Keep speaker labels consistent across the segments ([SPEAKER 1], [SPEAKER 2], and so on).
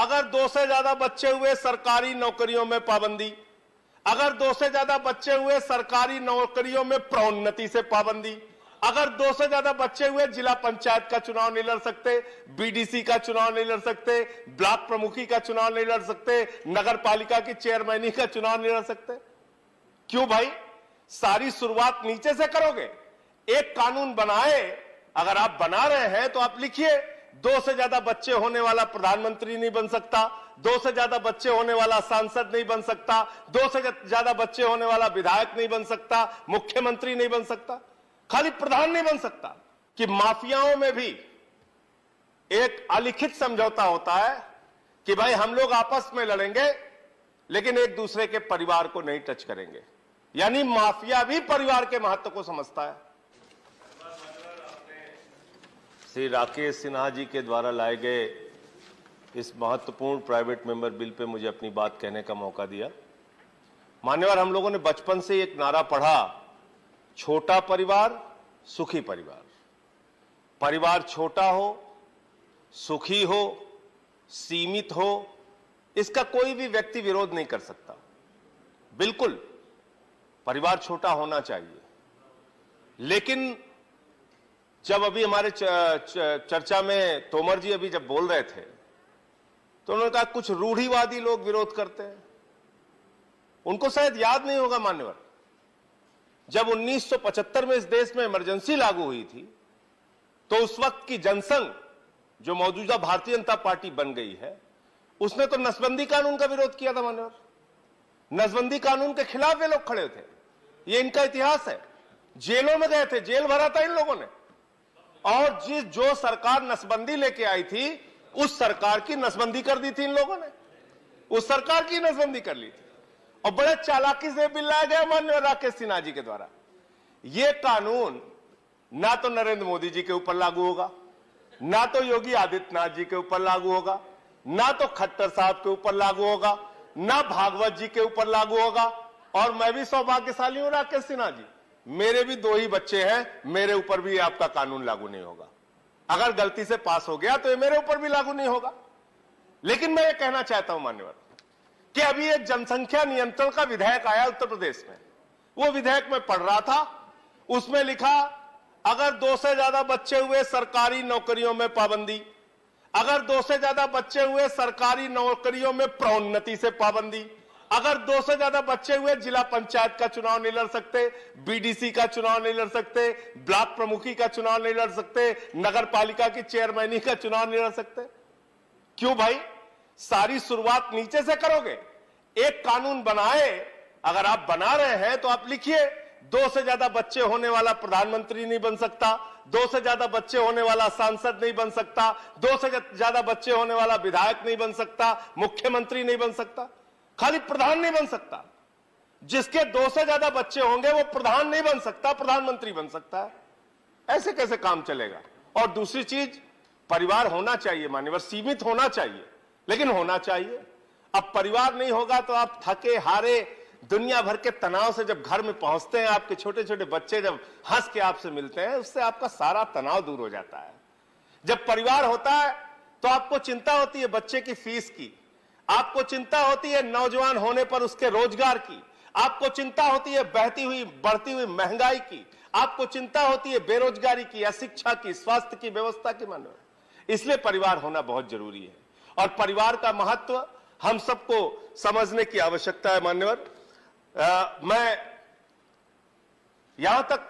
[SPEAKER 1] अगर 2 से ज्यादा बच्चे हुए सरकारी नौकरियों में पाबंदी, अगर 2 से ज्यादा बच्चे हुए सरकारी नौकरियों में प्रोन्नति से पाबंदी, अगर 2 से ज्यादा बच्चे हुए जिला पंचायत का चुनाव नहीं लड़ सकते, बीडीसी का चुनाव नहीं लड़ सकते, ब्लॉक प्रमुखी का चुनाव नहीं लड़ सकते, नगर पालिका की चेयरमैनी का चुनाव नहीं लड़ सकते। क्यों भाई? सारी शुरुआत नीचे से करोगे। एक कानून बनाए, अगर आप बना रहे हैं तो आप लिखिए 2 से ज्यादा बच्चे होने वाला प्रधानमंत्री नहीं बन सकता, 2 से ज्यादा बच्चे होने वाला सांसद नहीं बन सकता, 2 से ज्यादा बच्चे होने वाला विधायक नहीं बन सकता, मुख्यमंत्री नहीं बन सकता, खाली प्रधान नहीं बन सकता। कि माफियाओं में भी एक अलिखित समझौता होता है कि भाई हम लोग आपस में लड़ेंगे लेकिन एक दूसरे के परिवार को नहीं टच करेंगे। यानी माफिया भी परिवार के महत्व को समझता है। श्री राकेश सिन्हा जी के द्वारा लाए गए इस महत्वपूर्ण प्राइवेट मेंबर बिल पे मुझे अपनी बात कहने का मौका दिया। मान्यवर, हम लोगों ने बचपन से एक नारा पढ़ा, छोटा परिवार सुखी परिवार। परिवार छोटा हो, सुखी हो, सीमित हो, इसका कोई भी व्यक्ति विरोध नहीं कर सकता। बिल्कुल परिवार छोटा होना चाहिए, लेकिन जब अभी हमारे चर्चा में तोमर जी अभी जब बोल रहे थे तो उन्होंने कहा कुछ रूढ़िवादी लोग विरोध करते हैं। उनको शायद याद नहीं होगा मान्यवर, जब 1975 में इस देश में इमरजेंसी लागू हुई थी तो उस वक्त की जनसंघ, जो मौजूदा भारतीय जनता पार्टी बन गई है, उसने तो नसबंदी कानून का विरोध किया था मान्यवर। नसबंदी कानून के खिलाफ वे लोग खड़े थे। ये इनका इतिहास है। जेलों में गए थे, जेल भरा था इन लोगों ने। और जो सरकार नसबंदी लेके आई थी उस सरकार की नसबंदी कर दी थी इन लोगों ने, उस सरकार की नसबंदी कर ली थी। और बड़े चालाकी से बिल लाया गया माननीय राकेश सिन्हा जी के द्वारा। यह कानून ना तो नरेंद्र मोदी जी के ऊपर लागू होगा, ना तो योगी आदित्यनाथ जी के ऊपर लागू होगा, ना तो खट्टर साहब के ऊपर लागू होगा, ना भागवत जी के ऊपर लागू होगा। और मैं भी सौभाग्यशाली हूं राकेश सिन्हा जी, मेरे भी 2 ही बच्चे हैं, मेरे ऊपर भी आपका कानून लागू नहीं होगा। अगर गलती से पास हो गया तो ये मेरे ऊपर भी लागू नहीं होगा। लेकिन मैं ये कहना चाहता हूं मान्यवर कि अभी एक जनसंख्या नियंत्रण का विधेयक आया उत्तर प्रदेश में। वो विधेयक में पढ़ रहा था, उसमें लिखा अगर 2 से ज्यादा बच्चे हुए सरकारी नौकरियों में पाबंदी, अगर 2 से ज्यादा बच्चे हुए सरकारी नौकरियों में प्रोन्नति से पाबंदी, अगर 2 से ज्यादा बच्चे हुए जिला पंचायत का चुनाव नहीं लड़ सकते, बीडीसी का चुनाव नहीं लड़ सकते, ब्लॉक प्रमुखी का चुनाव नहीं लड़ सकते, नगर पालिका की चेयरमैनी का चुनाव नहीं लड़ सकते। क्यों भाई? सारी शुरुआत नीचे से करोगे। एक कानून बनाए, अगर आप बना रहे हैं तो आप लिखिए 2 से ज्यादा बच्चे होने वाला प्रधानमंत्री नहीं बन सकता, 2 से ज्यादा बच्चे होने वाला सांसद नहीं बन सकता, 2 से ज्यादा बच्चे होने वाला विधायक नहीं बन सकता, मुख्यमंत्री नहीं बन सकता, खाली प्रधान नहीं बन सकता। जिसके 2 से ज्यादा बच्चे होंगे वो प्रधान नहीं बन सकता, प्रधानमंत्री बन सकता है। ऐसे कैसे काम चलेगा? और दूसरी चीज, परिवार होना चाहिए मान्यवर, सीमित होना चाहिए, लेकिन होना चाहिए। अब परिवार नहीं होगा तो आप थके हारे दुनिया भर के तनाव से जब घर में पहुंचते हैं, आपके छोटे छोटे बच्चे जब हंस के आपसे मिलते हैं, उससे आपका सारा तनाव दूर हो जाता है। जब परिवार होता है तो आपको चिंता होती है बच्चे की फीस की, आपको चिंता होती है नौजवान होने पर उसके रोजगार की, आपको चिंता होती है बहती हुई बढ़ती हुई महंगाई की, आपको चिंता होती है बेरोजगारी की या शिक्षा की, स्वास्थ्य की व्यवस्था की। मानो इसलिए परिवार होना बहुत जरूरी है और परिवार का महत्व हम सबको समझने की आवश्यकता है। मान्यवर, मैं यहां तक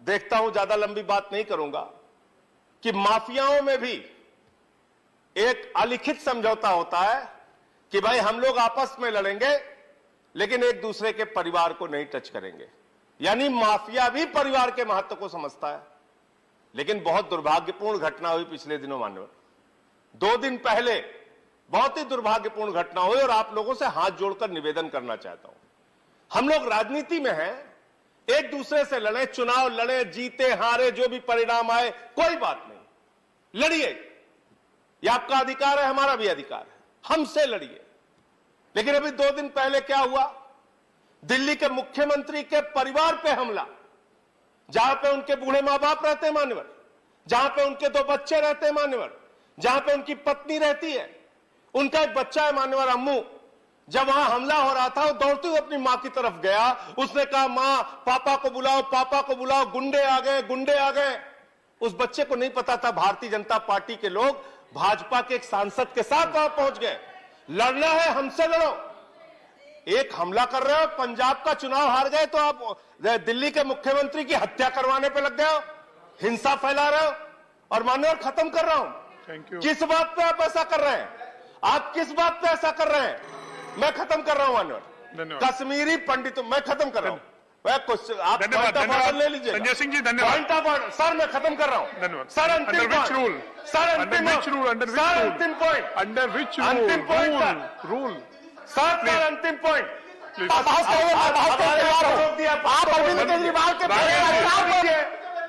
[SPEAKER 1] देखता हूं, ज्यादा लंबी बात नहीं करूंगा, कि माफियाओं में भी एक अलिखित समझौता होता है कि भाई हम लोग आपस में लड़ेंगे लेकिन एक दूसरे के परिवार को नहीं टच करेंगे। यानी माफिया भी परिवार के महत्व को समझता है। लेकिन बहुत दुर्भाग्यपूर्ण घटना हुई पिछले दिनों मान्यवर। 2 दिन पहले बहुत ही दुर्भाग्यपूर्ण घटना हुई और आप लोगों से हाथ जोड़कर निवेदन करना चाहता हूं। हम लोग राजनीति में हैं, एक दूसरे से लड़े, चुनाव लड़े, जीते हारे, जो भी परिणाम आए कोई बात नहीं, लड़िए, यह आपका अधिकार है, हमारा भी अधिकार है, हमसे लड़िए। लेकिन अभी 2 दिन पहले क्या हुआ? दिल्ली के मुख्यमंत्री के परिवार पे हमला, जहां पे उनके बूढ़े मां बाप रहते हैं मान्यवर, जहां पे उनके 2 बच्चे रहते हैं मान्यवर, जहां पे उनकी पत्नी रहती है, उनका एक बच्चा है मान्यवर अम्मू, जब वहां हमला हो रहा था वो दौड़ते हुए अपनी मां की तरफ गया, उसने कहा मां पापा को बुलाओ, पापा को बुलाओ, गुंडे आ गए, गुंडे आ गए। उस बच्चे को नहीं पता था भारतीय जनता पार्टी के लोग भाजपा के एक सांसद के साथ वहां पहुंच गए। लड़ना है हमसे लड़ो। एक हमला कर रहे हो, पंजाब का चुनाव हार गए तो आप दिल्ली के मुख्यमंत्री की हत्या करवाने पे लग गए हो, हिंसा फैला रहे हो। और मान्यवर खत्म कर रहा हूं, किस बात पे आप ऐसा कर रहे हैं? आप किस बात पे ऐसा कर रहे हैं? मैं खत्म कर रहा हूं मान्यवर। कश्मीरी पंडितों, मैं खत्म कर रहा हूं। आप पॉइंट ऑफ ऑर्डर ले लीजिए।
[SPEAKER 2] संजय सिंह जी धन्यवाद।
[SPEAKER 1] पॉइंट ऑफ ऑर्डर सर, मैं खत्म कर रहा हूं।
[SPEAKER 2] धन्यवाद
[SPEAKER 1] सर। अंतिम पॉइंट
[SPEAKER 2] रूल
[SPEAKER 1] सर, अंतिम
[SPEAKER 2] रूल
[SPEAKER 1] अंतिम पॉइंट
[SPEAKER 2] अंडर विच
[SPEAKER 1] अंतिम पॉइंट
[SPEAKER 2] रूल
[SPEAKER 1] सर, अंतिम पॉइंट।
[SPEAKER 3] आप अरविंद केजरीवाल के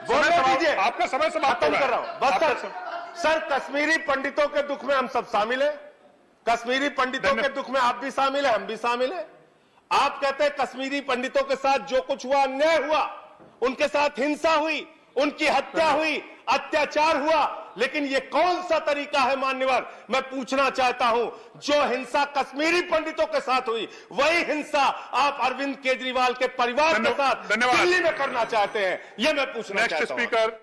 [SPEAKER 1] बोलने दीजिए,
[SPEAKER 2] आपका समय समाप्त
[SPEAKER 1] खत्म कर रहा हूं बस। सर कश्मीरी पंडितों के दुख में हम सब शामिल हैं। कश्मीरी पंडितों के दुख में आप भी शामिल हैं, हम भी शामिल हैं। आप कहते हैं कश्मीरी पंडितों के साथ जो कुछ हुआ, अन्याय हुआ, उनके साथ हिंसा हुई, उनकी हत्या हुई, अत्याचार हुआ, लेकिन ये कौन सा तरीका है मान्यवर? मैं पूछना चाहता हूं, जो हिंसा कश्मीरी पंडितों के साथ हुई, वही हिंसा आप अरविंद केजरीवाल के परिवार के साथ दिल्ली में करना चाहते हैं, ये मैं पूछना चाहता हूं।
[SPEAKER 2] Next speaker.